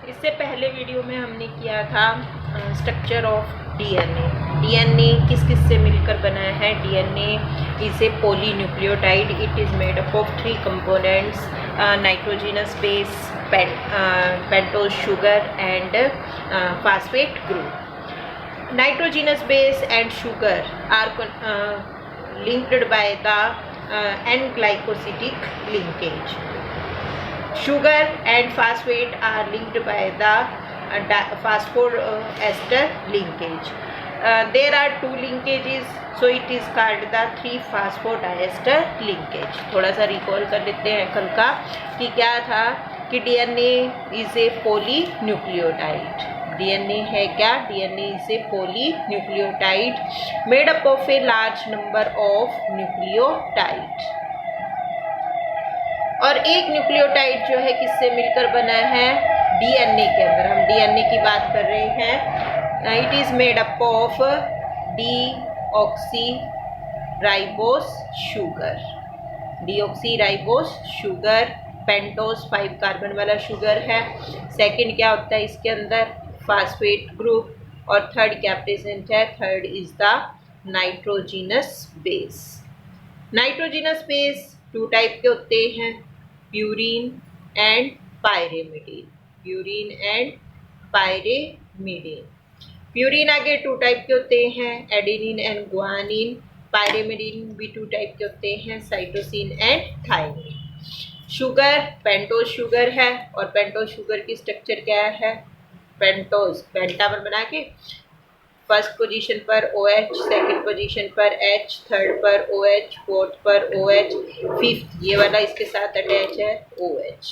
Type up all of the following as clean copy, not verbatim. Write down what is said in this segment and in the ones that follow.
इससे पहले वीडियो में हमने किया था स्ट्रक्चर ऑफ डीएनए। डीएनए किस किस से मिलकर बना है? DNA is a polynucleotide. It is made up of 3 components, nitrogenous base, pentose sugar and phosphate group. Nitrogenous base and sugar are linked by the N-glycosidic linkage. Sugar and phosphate are linked by the phosphoester linkage. There are 2 linkages, so it is called the 3-phosphodiester linkage. थोड़ा सा recall कर लेते हैं कल का कि क्या था कि DNA is a polynucleotide. DNA है क्या? DNA is a polynucleotide made up of a large number of nucleotide. और एक न्यूक्लियोटाइड जो है किससे मिलकर बना है? डीएनए के अंदर हम डीएनए की बात कर रहे हैं। It is made up of deoxyribose sugar. Deoxyribose sugar, pentose 5 carbon वाला शुगर है। सेकंड क्या होता है इसके अंदर? Phosphate group. और थर्ड क्या प्रेजेंट है? Third is the nitrogenous base. Nitrogenous base 2 type के होते हैं, purine and pyrimidine. Purine and pyrimidine. Purine आगे 2 टाइप के होते हैं, एडेनिन एंड गुआनिन। पायरेमिडीन भी 2 टाइप के होते हैं, cytosine and thymine. Sugar pentose sugar है, और पेंटोज शुगर की स्ट्रक्चर क्या है? पेंटोज पेंटावर बना के फर्स्ट पोजीशन पर OH, सेकंड पोजीशन पर H, थर्ड पर OH, फोर्थ पर OH, फिफ्थ ये वाला इसके साथ अटैच है OH।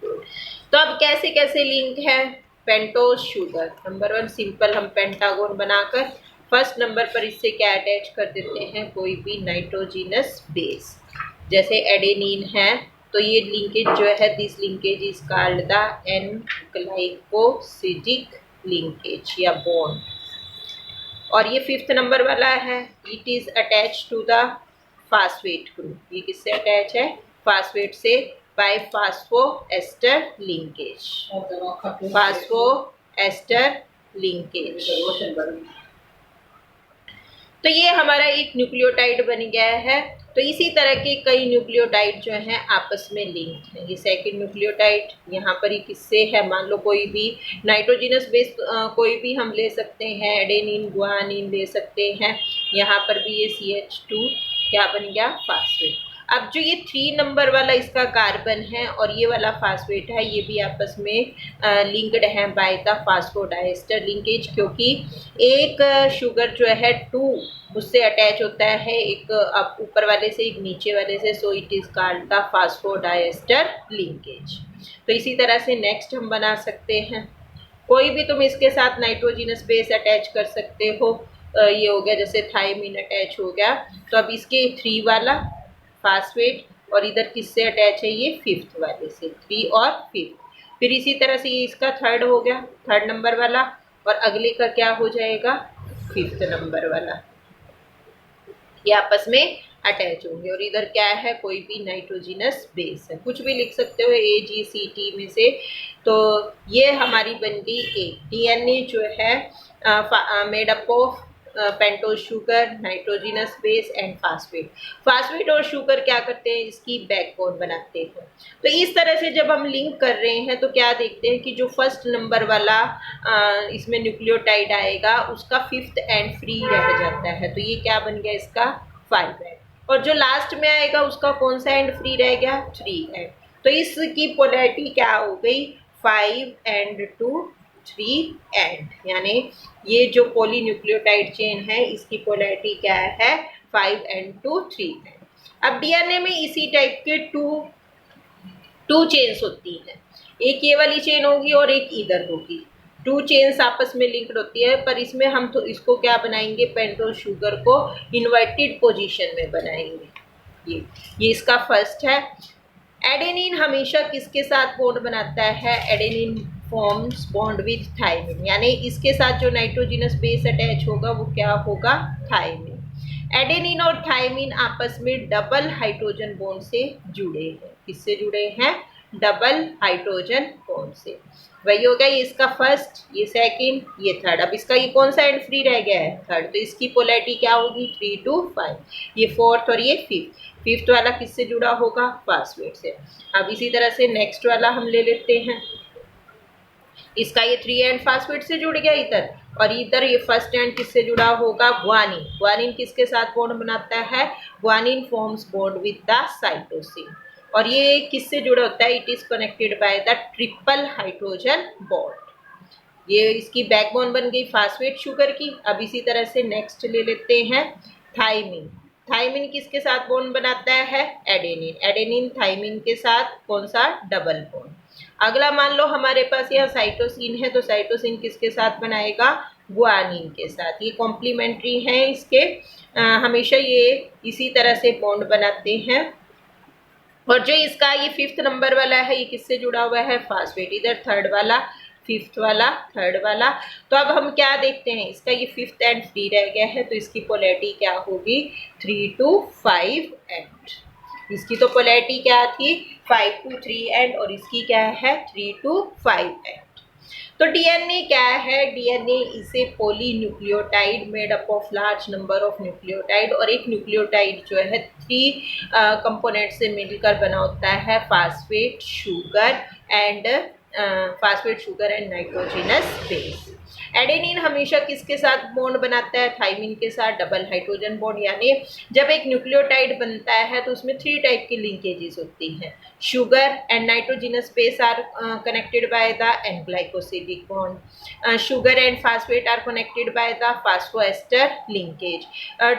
तो अब कैसे कैसे लिंक है पेंटोज शुगर? नंबर 1 सिंपल, हम पेंटागोन बनाकर फर्स्ट नंबर पर इससे क्या अटैच कर देते हैं? कोई भी नाइट्रोजिनस बेस, जैसे एडेनिन है तो ये लिंकेज जो है, this linkage is called the N glycosidic linkage या बॉन्ड। और ये 5th नंबर वाला है, it is attach to the phosphate group. ये किससे अटैच है? फास्फेट से, by phosphoester linkage. Phosphoester linkage. तो ये हमारा एक न्यूक्लियोटाइड बन गया है। तो इसी तरह के कई न्यूक्लियोटाइड जो हैं आपस में लिंक्ड हैं। ये सेकंड न्यूक्लियोटाइड यहाँ पर ही किससे है? मान लो कोई भी नाइट्रोजिनस बेस कोई भी हम ले सकते हैं, एडेनिन गुआनिन ले सकते हैं। यहाँ पर भी ये CH2 क्या बन गया? फास्फेट। अब जो ये 3 नंबर वाला इसका कार्बन है और ये वाला फास्फेट है, ये भी आपस में लिंक्ड है बाय द फास्फोडाइस्टर लिंकेज, क्योंकि एक शुगर जो है 2 उससे अटैच होता है, एक अब ऊपर वाले से एक नीचे वाले से, so it is called the phosphodiester linkage. तो इसी तरह से नेक्स्ट हम बना सकते हैं, कोई भी तुम इसके साथ नाइट्रोजिनस बेस अटैच कर सकते हो। ये हो गया जैसे थायमिन अटैच हो गया, तो अब इसके 3 वाला फास्फेट, और इधर किससे अटैच है? ये 5th वाले से, 3 और 5th। फिर इसी तरह से ये इसका 3rd हो गया, 3rd नंबर वाला, और अगले का क्या हो जाएगा? 5th नंबर वाला। ये आपस में अटैच होंगे। और इधर क्या है? कोई भी नाइट्रोजिनस बेस है, कुछ भी लिख सकते हो AGCT में से। तो ये हमारी बन गई एक डीएनए जो है made up of pentose sugar, nitrogenous base and phosphate. Phosphate और शुगर क्या करते हैं? इसकी बैकबोन बनाते हैं। तो इस तरह से जब हम लिंक कर रहे हैं तो क्या देखते हैं कि जो फर्स्ट नंबर वाला इसमें न्यूक्लियोटाइड आएगा उसका 5th एंड फ्री रह जाता है, तो ये क्या बन गया? इसका 5 एंड। और जो लास्ट में आएगा उसका कौन सा एंड फ्री रह गया? 3 एंड। तो इसकी पोलैरिटी क्या हो गई? 5 एंड टू 3 एंड, यानी ये जो पॉलीन्यूक्लियोटाइड चेन है इसकी पोलैरिटी क्या है? 5 एंड टू 3 एंड। अब डीएनए में इसी टाइप के टू चेन्स होती हैं, एक ये वाली चेन होगी और एक इधर होगी। 2 चेन्स आपस में लिंक्ड होती है, पर इसमें हम तो इसको क्या बनाएंगे? पेंटोज शुगर को इन्वर्टेड पोजीशन में बनाएंगे। ये इसका फर्स्ट है। एडेनिन हमेशा किसके साथ बॉन्ड बनाता है? Adenine forms bond with thymine, यानी इसके साथ जो नाइट्रोजिनस बेस अटैच होगा वो क्या होगा? थायमिन। एडेनिन और थायमिन आपस में डबल हाइड्रोजन बॉन्ड से जुड़े हैं। किससे जुड़े हैं? डबल हाइड्रोजन बॉन्ड से। वही हो गया, ये इसका फर्स्ट, ये सेकंड, ये थर्ड। अब इसका ये कौन सा एंड फ्री रह गया है? थर्ड। तो इसकी पोलैरिटी क्या होगी? 3 to 5। ये फोर्थ और ये फिफ्थ। फिफ्थ वाला किससे जुड़ा होगा? फास्फेट से। अब इसी तरह से नेक्स्ट वाला हम ले लेते हैं। इसका ये 3 एंड फास्फेट से जुड़ गया इधर, और इधर ये फर्स्ट एंड किससे जुड़ा होगा? ग्वानिन। ग्वानिन किसके साथ बॉन्ड बनाता है? Guanine forms bond with the cytosine. और ये किससे जुड़ा होता है? It is connected by the triple hydrogen bond. ये इसकी बैकबोन बन गई फास्फेट शुगर की। अब इसी तरह से नेक्स्ट ले लेते हैं थाइमिन। थाइमिन किसके साथ बॉन्ड बनाता है? एडेनिन। एडेनिन थाइमिन के साथ कौन सा? Double bond. अगला मान लो हमारे पास यहाँ साइटोसिन है, तो साइटोसिन किसके साथ बनाएगा? ग्वानिन के साथ। ये कॉम्प्लीमेंट्री हैं इसके, हमेशा ये इसी तरह से बॉन्ड बनाते हैं। और जो इसका ये फिफ्थ नंबर वाला है, ये किससे जुड़ा हुआ है? फास्फेट। इधर थर्ड वाला, फिफ्थ वाला, थर्ड वाला। तो अब हम क्या देखते हैं, इसका ये फिफ्थ एंड फ्री रह गया है, तो इसकी पोलैरिटी क्या होगी? 3 to 5 एंड। इसकी तो पोलैरिटी क्या थी? 5 to 3 एंड, और इसकी क्या है? 3 to 5 एंड। तो डीएनए क्या है? DNA is a polynucleotide made up of large number of nucleotide. और एक न्यूक्लियोटाइड जो है 3 कंपोनेंट से मिलकर बना होता है, phosphate, sugar and nitrogenous base. Adenine हमेशा किसके साथ बॉन्ड बनाता है? थाइमिन के साथ डबल हाइड्रोजन बॉन्ड। यानी जब एक न्यूक्लियोटाइड बनता है तो उसमें 3 टाइप की लिंकेजेस होती हैं। Sugar and nitrogenous base are connected by the N glycosidic bond. Sugar and phosphate are connected by the phosphoester linkage.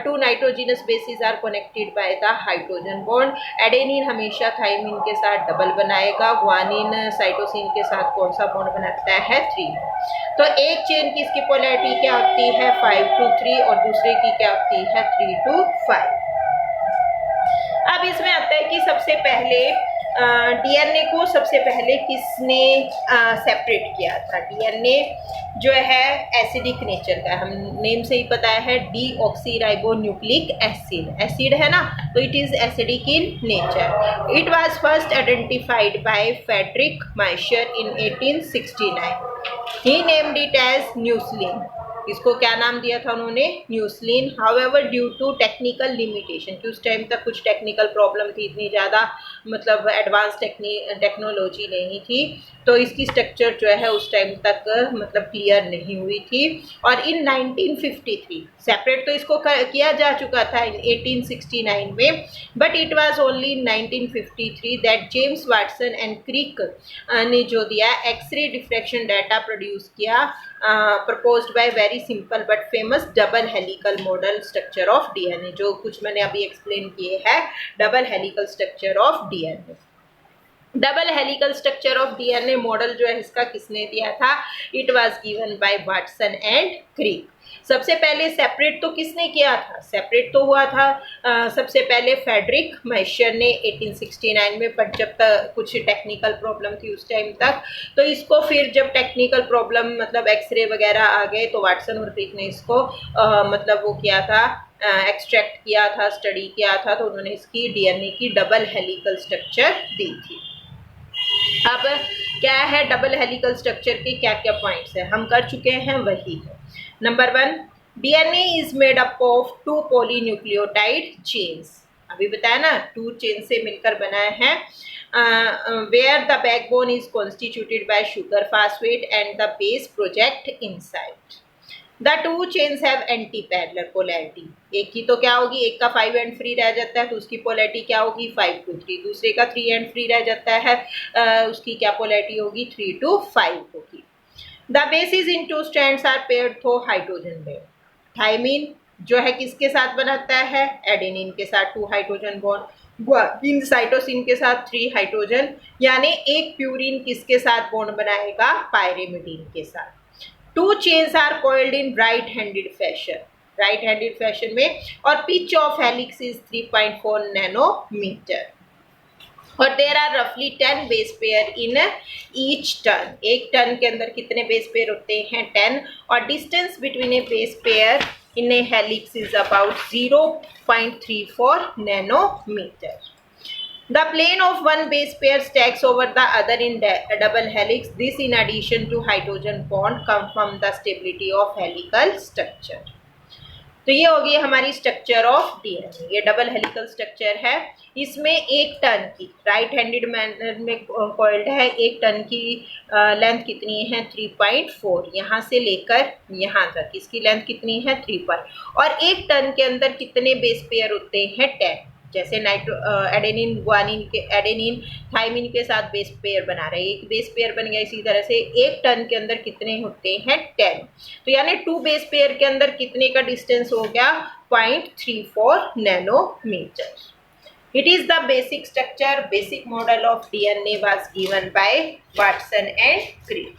2 nitrogenous bases are connected by the hydrogen bond. Adenine हमेशा thymine के साथ double बनाएगा। Guanine cytosine के साथ कौन सा bond बनाता है? 3। तो एक चेन की इसकी पोलैरिटी क्या होती है? 5 to 3, और दूसरे की क्या होती है? 3 to 5। अब इसमें आता है कि सबसे पहले डीएनए को सबसे पहले किसने सेपरेट किया था? डीएनए जो है एसिडिक नेचर का, हम नेम से ही पता है, डीऑक्सीराइबोन्यूक्लिक एसिड। एसिड है ना, तो it is acidic in nature. It was first identified by Friedrich Miescher in 1869। He named it as nuclein. इसको क्या नाम दिया था उन्होंने? Nuclein. However due to technical limitation, कि उस टाइम तक कुछ टेक्निकल प्रॉब्लम थी, इतनी ज़्यादा मतलब एडवांस टेक्नोलॉजी नहीं थी, तो इसकी स्ट्रक्चर जो है उस टाइम तक मतलब क्लियर नहीं हुई थी। और इन 1953 सेपरेट तो इसको किया जा चुका था इन 1869 में, but it was only in 1953 that James Watson and Crick ने जो दिया एक्सरे डिफ्रैक्शन डाटा प्रोड्यूस किया, proposed by very simple but famous double helical model structure of DNA, जो कुछ मैंने अभी एक्सप्लेन किए हैं, double helical structure of DNA. Double helical structure of DNA model जो है इसका किसने दिया था? It was given by Watson and Crick. सबसे पहले सेपरेट तो किसने किया था? सेपरेट तो हुआ था सबसे पहले फ्रेडरिक माइशर ने 1869 में, पर जब तक कुछ टेक्निकल प्रॉब्लम थी उस टाइम तक, तो इसको फिर जब टेक्निकल प्रॉब्लम मतलब एक्सरे वगैरह आ गए, तो वाटसन और क्रिक ने इसको मतलब वो किया था, एक्सट्रैक्ट किया था, स्टडी किया था, तो उन्होंने इसकी डीएनए की डबल हेलिकल स्ट्रक्चर दी थी। अब क्या है डबल हेलिकल स्ट्रक्चर के क्या क्या पॉइंट्स हैं, हम कर चुके हैं, वही है। Number 1, DNA is made up of 2 polynucleotide chains. अभी बताया ना, 2 चेन से मिलकर बना है, where the backbone is constituted by sugar phosphate and the base project inside. The 2 chains have anti-parallel polarity. एक की तो क्या होगी, एक का 5 एंड फ्री रह जाता है, तो उसकी पोलैरिटी क्या होगी? 5 to 3। दूसरे का 3 एंड फ्री रह जाता है, उसकी क्या पोलैरिटी होगी? 3 to 5 होगी। The bases in 2 strands are paired through hydrogen bond. Thymine जो है किसके साथ बनाता है? एडेनिन के साथ 2 हाइड्रोजन बॉन्ड। ग्वानिन साइटोसिन के साथ 3 हाइड्रोजन, यानी एक प्यूरिन किसके साथ बॉन्ड बनाएगा? पायरिमिडीन के साथ। 2 chains are coiled in right-handed fashion, right-handed fashion में, और pitch of helix is 3.4 nanometer, और देयर आर रफली 10 base pair in each turn. एक टर्न के अंदर कितने बेस पेयर होते हैं? 10, और distance between a base pair in a helix is about 0.34 nanometre. The plane of one base pair stacks over the other in double helix. This, in addition to hydrogen bond, confirm the stability of helical structure. तो ये हो गई हमारी structure of DNA. ये double helical structure है। इसमें 1 ton की right handed manner में कॉइल्ड है। 1 टन की लेंथ कितनी है 3.4, यहाँ से लेकर यहाँ तक इसकी लेंथ कितनी है 3. और 1 टन के अंदर कितने बेस पेयर होते हैं 10। जैसे एडेनिन ग्वानिन के एडेनिन थाइमिन के साथ बेस पेयर बना रहे हैं, एक बेस पेयर बन गया। इसी तरह से 1 टन के अंदर कितने होते हैं 10। तो यानी 2 बेस पेयर के अंदर कितने का डिस्टेंस हो गया 0.34 nanometre. It is the basic structure, basic model of DNA was given by Watson and Crick.